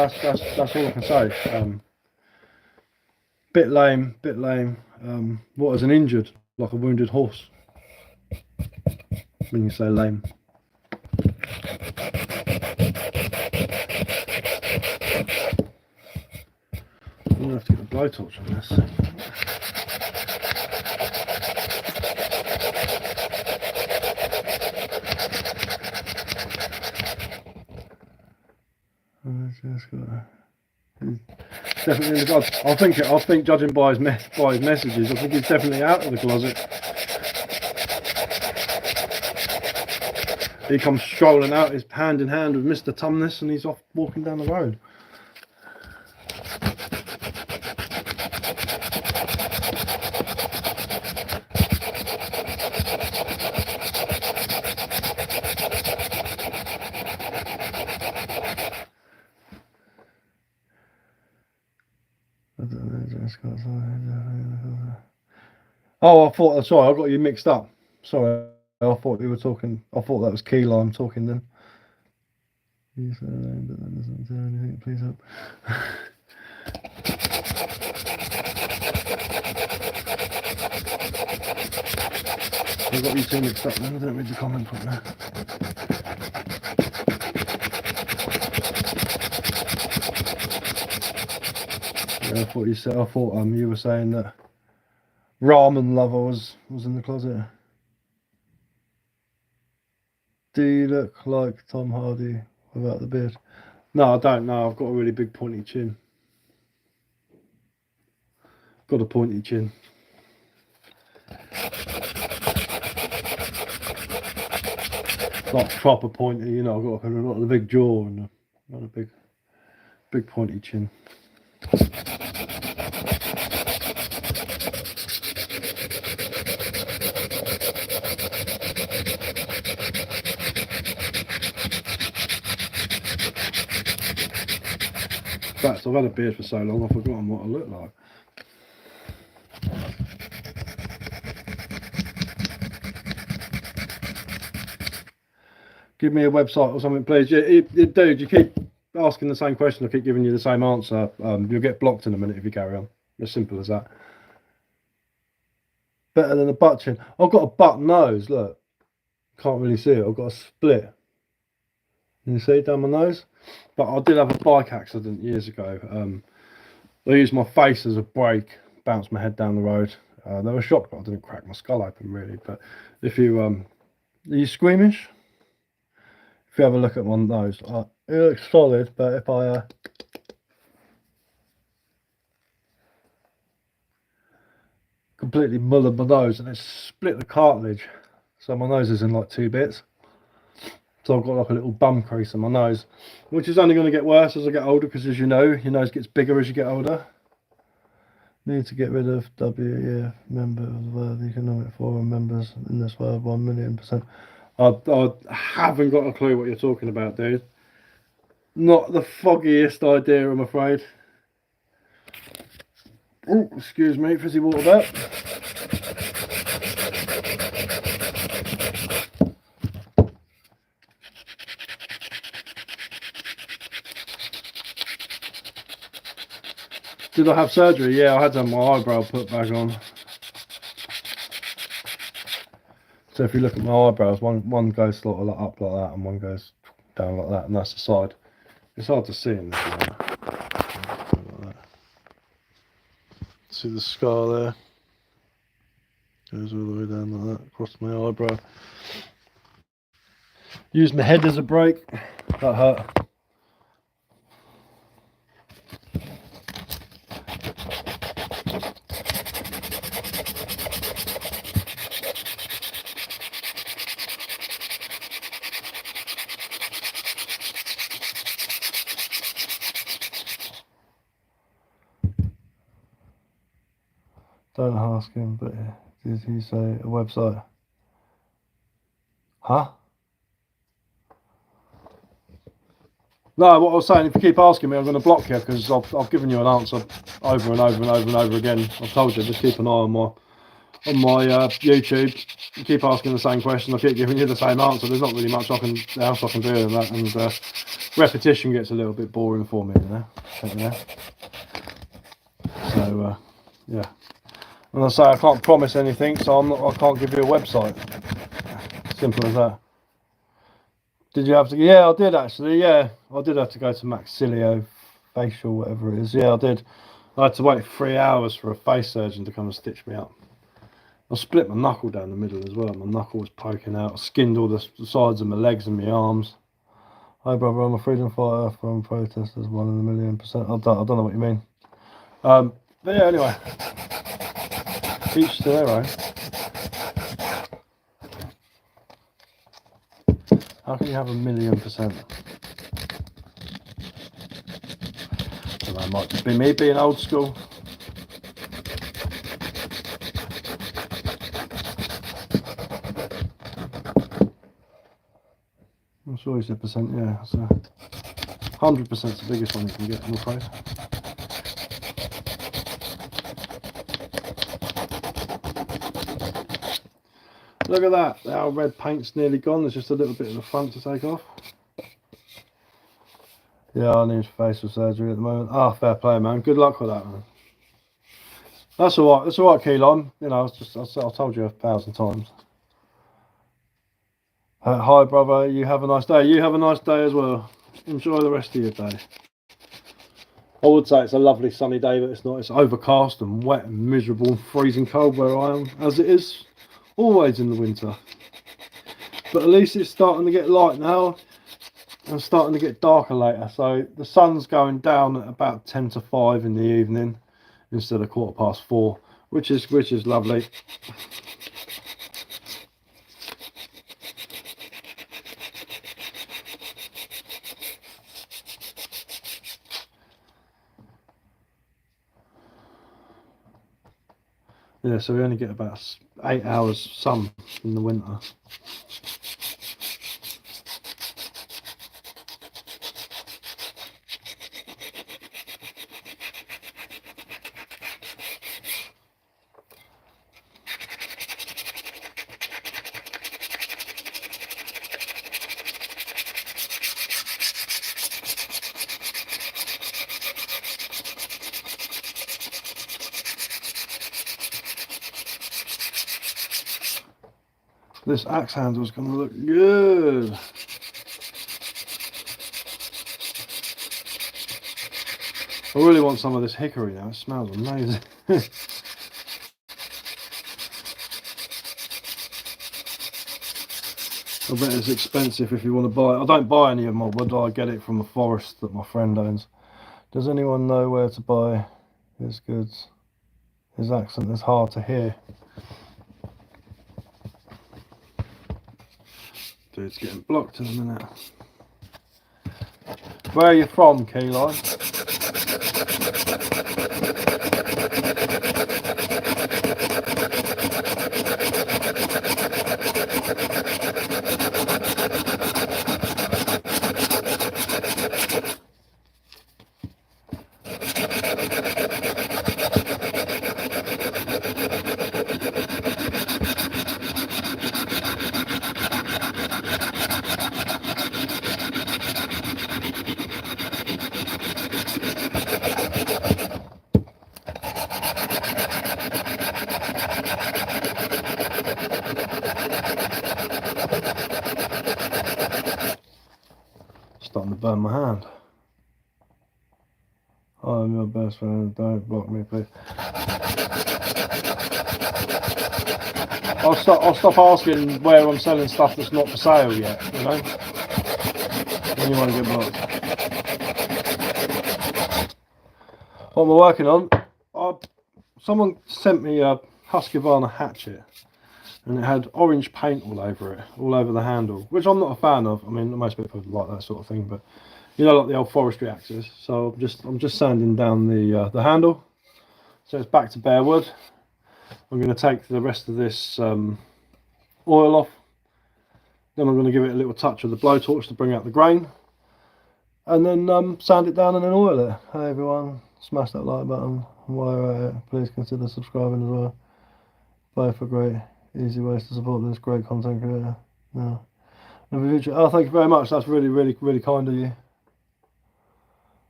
all I can say. Bit lame. What is an injured? Like a wounded horse. When you say lame. I'm gonna have to get a blowtorch on this. Definitely in the closet. I think judging by his messages, I think he's definitely out of the closet. He comes strolling out, his hand in hand with Mr. Tumnus, and he's off walking down the road. Oh, I thought, sorry, I got you mixed up. Sorry, I thought you were talking, I thought that was key lime talking then. You said but that doesn't do anything, please help. I got you two mixed up then, I don't read the comment properly. Yeah, I thought you said, I thought you were saying that Ramen Lover was in the closet. Do you look like Tom Hardy without the beard? No, I don't know. I've got a really big pointy chin. Got a pointy chin. Like proper pointy, you know, I've got a big jaw and a big pointy chin. In fact, I've had a beard for so long I've forgotten what I look like. Give me a website or something, please. Dude, you keep asking the same question, I keep giving you the same answer. You'll get blocked in a minute if you carry on. As simple as that. Better than a butt chin. I've got a butt nose, look. Can't really see it. I've got a split. You see down my nose? But I did have a bike accident years ago. I used my face as a brake, bounced my head down the road. They were shocked, but I didn't crack my skull open really. But if you are you squeamish? If you have a look at my nose, it looks solid, but if I completely mullered my nose and it's split the cartilage, so my nose is in like two bits. So I've got like a little bum crease on my nose, which is only going to get worse as I get older, because as you know, your nose gets bigger as you get older. Need to get rid of WEF member of the World Economic Forum members in this world 1,000,000%. I haven't got a clue what you're talking about, dude. Not the foggiest idea, I'm afraid. Oh, excuse me, fizzy water back. Did I have surgery? Yeah, I had to have my eyebrow put back on. So if you look at my eyebrows, one goes sort of like up like that and one goes down like that, and that's the side. It's hard to see in this one. Like see the scar there? Goes all the way down like that, across my eyebrow. Use my head as a brake. That hurt. Don't ask him, but did he say a website? Huh? No, what I was saying, if you keep asking me, I'm going to block you, because I've given you an answer over and over and over and over again. I've told you, just keep an eye on my YouTube. You keep asking the same question, I keep giving you the same answer. There's not really much else I can do with that, and repetition gets a little bit boring for me, you know. So yeah. And I say I can't promise anything, so I can't give you a website. Simple as that. Did you have to? Yeah, I did actually. Yeah, I did have to go to maxillofacial, whatever it is. Yeah, I did. I had to wait 3 hours for a face surgeon to come and stitch me up. I split my knuckle down the middle as well. My knuckle was poking out. I skinned all the sides of my legs and my arms. Hi brother, I'm a freedom fighter from protesters, 1,000,000%. I don't know what you mean. But yeah, anyway. Each to their own. How can you have 1,000,000%? Well, that might just be me being old school. I'm sure you said percent, yeah. So 100% is the biggest one you can get, I'm afraid. Look at that. Our red paint's nearly gone. There's just a little bit of the front to take off. Yeah, I need facial surgery at the moment. Ah, fair play, man. Good luck with that, man. That's all right. That's all right, Keelan. You know, I told you 1,000 times. Hi, brother. You have a nice day. You have a nice day as well. Enjoy the rest of your day. I would say it's a lovely sunny day, but it's not. It's overcast and wet and miserable and freezing cold where I am, as it is always in the winter. But at least it's starting to get light now and starting to get darker later. So the sun's going down at about 10 to 5 in the evening instead of 4:15, which is lovely. Yeah, so we only get about 8 hours sun in the winter. This axe handle is going to look good. I really want some of this hickory now. It smells amazing. I bet it's expensive if you want to buy it. I don't buy any of my wood. I get it from a forest that my friend owns. Does anyone know where to buy his goods? His accent is hard to hear. Dude's getting blocked in a minute. Where are you from, Keyline? Starting to burn my hand. I'm your best friend. Don't block me, please. I'll stop asking where I'm selling stuff that's not for sale yet. You know, when you want to get blocked. What am I working on? Someone sent me a Husqvarna hatchet, and it had orange paint all over it, all over the handle, which I'm not a fan of. I mean, most people like that sort of thing, but you know, like the old forestry axes. So I'm just sanding down the handle, so it's back to bare wood. I'm going to take the rest of this oil off. Then I'm going to give it a little touch with the blowtorch to bring out the grain, and then sand it down and then oil it. Hey everyone, smash that like button. While you're at it, please consider subscribing as well. Both are great, easy ways to support this great content creator. Yeah. Oh, thank you very much. That's really, really, really kind of you.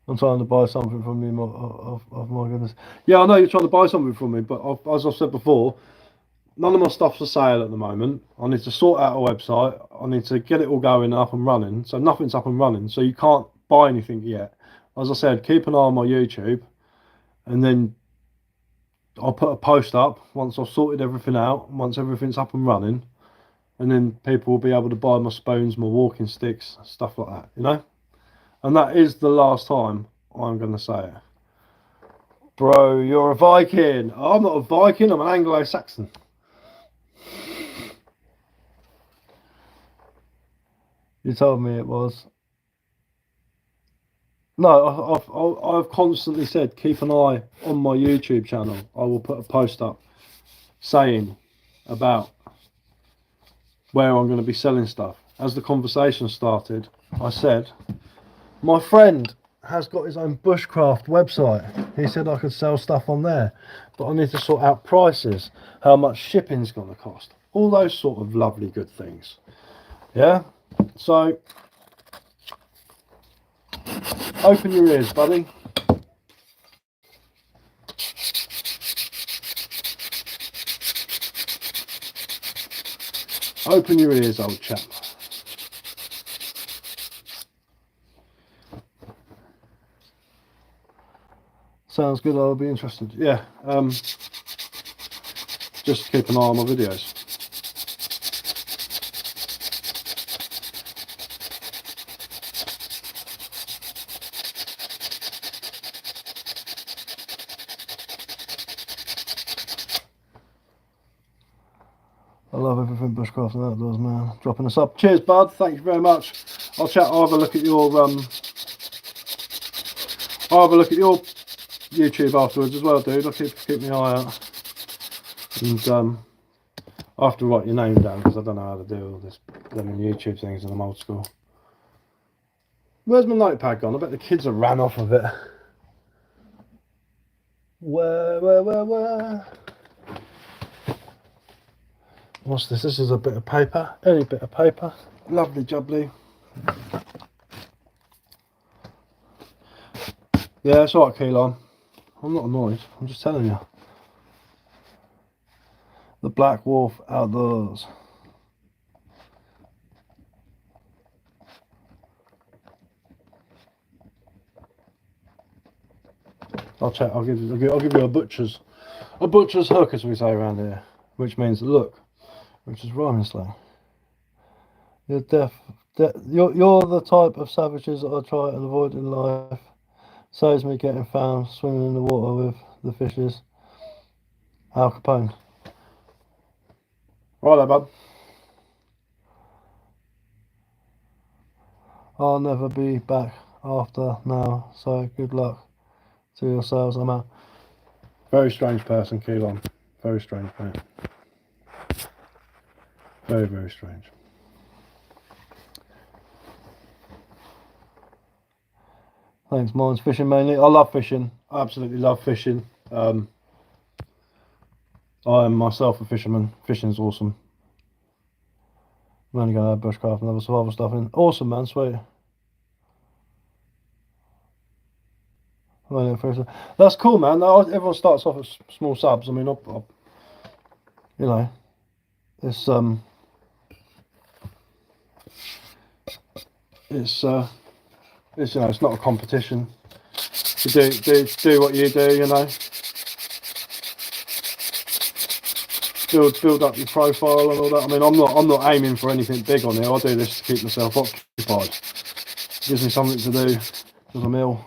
I'm trying to buy something from you, of my goodness. Yeah, I know you're trying to buy something from me, but as I've said before, none of my stuff's for sale at the moment. I need to sort out a website. I need to get it all going up and running. So nothing's up and running. So you can't buy anything yet. As I said, keep an eye on my YouTube, and then I'll put a post up once I've sorted everything out, once everything's up and running, and then people will be able to buy my spoons, my walking sticks, stuff like that, you know? And that is the last time I'm going to say it. Bro, you're a Viking. I'm not a Viking, I'm an Anglo-Saxon. You told me it was. No, I've constantly said keep an eye on my YouTube channel. I will put a post up saying about where I'm going to be selling stuff. As the conversation started, I said, my friend has got his own bushcraft website. He said I could sell stuff on there, but I need to sort out prices, how much shipping's going to cost. all those sort of lovely good things. Yeah, so open your ears, buddy. Open your ears, old chap. Sounds good. I'll be interested. Yeah, just keep an eye on my videos. I love everything bushcraft and outdoors, man. Dropping us up. Cheers, bud. Thank you very much. I'll have a look at your YouTube afterwards as well, dude. I'll keep my eye out. And I have to write your name down because I don't know how to do all this them YouTube things and I'm old school. Where's my notepad gone? I bet the kids have ran off of it. Where? What's this? This is a bit of paper. Any bit of paper. Lovely jubbly. Yeah, it's alright, Keelan. I'm not annoyed. I'm just telling you. The Black Wolf Outdoors. I'll check. I'll give you a butcher's hook, as we say around here, which means look, which is rhyming slang. You're you're the type of savages that I try and avoid in life. Saves me getting found swimming in the water with the fishes. Al Capone. Righto, bud. I'll never be back after now, so good luck to yourselves. I'm out. Very strange person, Keelan. Very strange, mate. Very, very strange. Thanks, mine's fishing mainly. I love fishing. I absolutely love fishing. I am myself a fisherman. Fishing's awesome. I'm only going to have bushcraft and other survival stuff in. Awesome, man. Sweet. That's cool, man. Everyone starts off as small subs. I mean, you know, it's you know, it's not a competition. You do what you do, you know. Build up your profile and all that. I mean, I'm not aiming for anything big on here. I do this to keep myself occupied. It gives me something to do because I'm ill.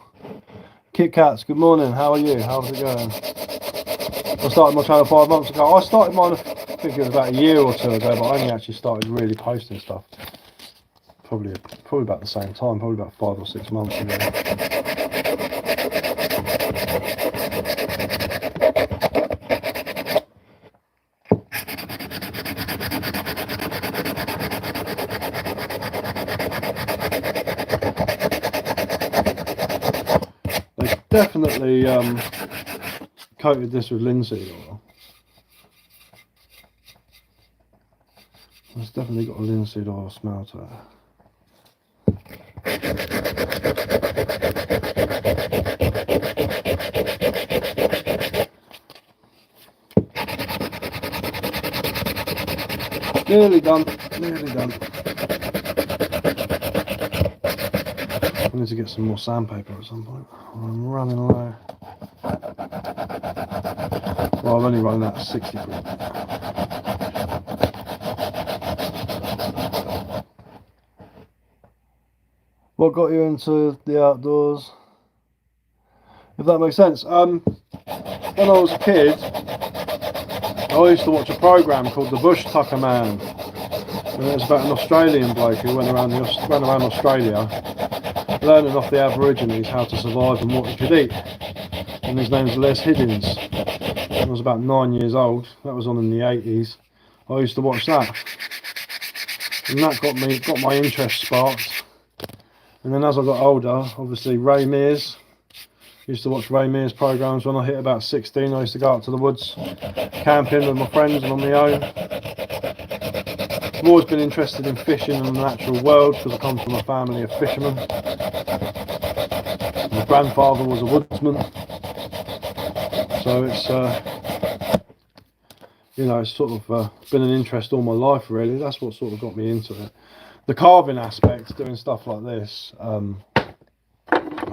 Kit Kats, good morning. How are you? How's it going? I started my channel 5 months ago. I started mine, I think it was about a year or two ago, but I only actually started really posting stuff probably about the same time, probably about 5 or 6 months ago. They definitely coated this with linseed oil. It's definitely got a linseed oil smell to it. Nearly done. I need to get some more sandpaper at some point. I'm running low. Well, I'm only running out of 60 quid. What got you into the outdoors? If that makes sense. When I was a kid, I used to watch a program called The Bush Tucker Man, and it was about an Australian bloke who went around Australia, learning off the Aborigines how to survive and what he could eat. And his name's Les Hiddins. I was about 9 years old. That was on in the 80s. I used to watch that, and that got my interest sparked. And then as I got older, obviously Ray Mears. Used to watch Ray Mears programs when I hit about 16. I used to go out to the woods, camping with my friends and on my own. I've always been interested in fishing and the natural world because I come from a family of fishermen. My grandfather was a woodsman, so it's you know, it's sort of been an interest all my life really. That's what sort of got me into it. The carving aspect, doing stuff like this, I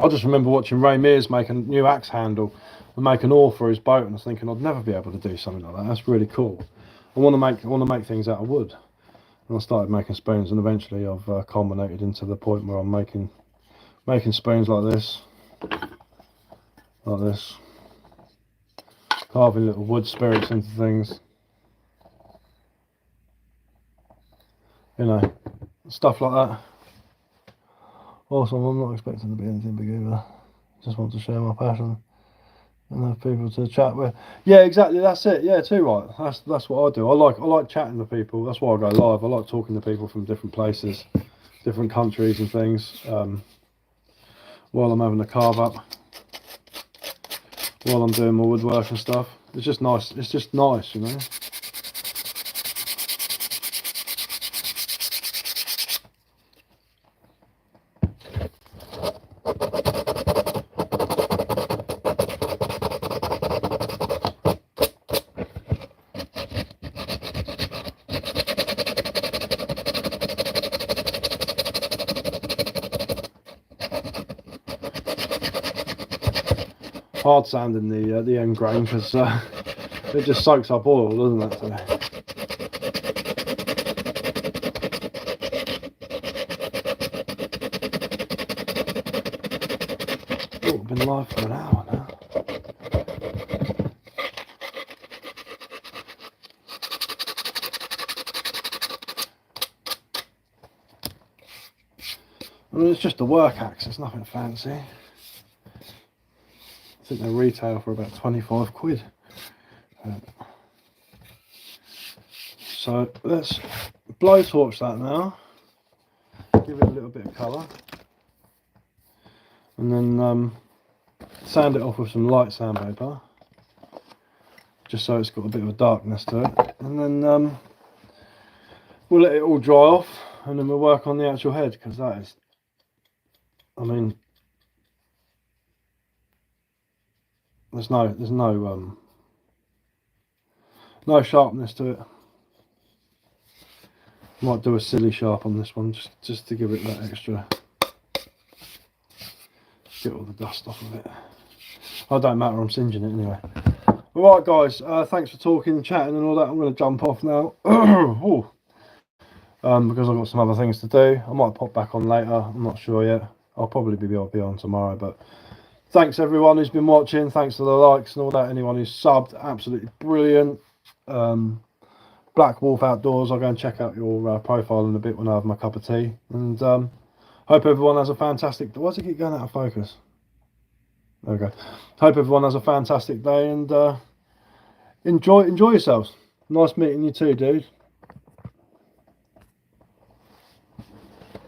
just remember watching Ray Mears make a new axe handle and make an oar for his boat, and I was thinking I'd never be able to do something like that. That's really cool. I want to make things out of wood. And I started making spoons, and eventually I've culminated into the point where I'm making spoons like this, carving little wood spirits into things, you know, stuff like that. Also, I'm not expecting to be anything big either. Just want to share my passion and have people to chat with. Yeah, exactly. That's it. Yeah, too right. That's what I do. I like chatting to people. That's why I go live. I like talking to people from different places, different countries and things. While I'm having a carve up, while I'm doing my woodwork and stuff. It's just nice. It's just nice, you know. Hard sanding the end grain because it just soaks up oil, doesn't it? So. Oh, I've been live for an hour now. I mean, it's just a work axe, it's nothing fancy. I think they retail for about 25 quid. So let's blowtorch that now, give it a little bit of colour, and then sand it off with some light sandpaper, just so it's got a bit of a darkness to it, and then we'll let it all dry off, and then we'll work on the actual head, because that is, I mean, there's no sharpness to it. Might do a silly sharp on this one just to give it that extra, get all the dust off of it. Oh, don't matter, I'm singeing it anyway. Alright guys, thanks for talking and chatting and all that. I'm going to jump off now. Because I've got some other things to do. I might pop back on later, I'm not sure yet. I'll probably be on tomorrow, but thanks everyone who's been watching, thanks for the likes and all that, anyone who's subbed, absolutely brilliant. Black Wolf Outdoors, I'll go and check out your profile in a bit when I have my cup of tea, and hope everyone has a fantastic, why does it keep going out of focus? Okay, hope everyone has a fantastic day, and enjoy yourselves. Nice meeting you too, dude.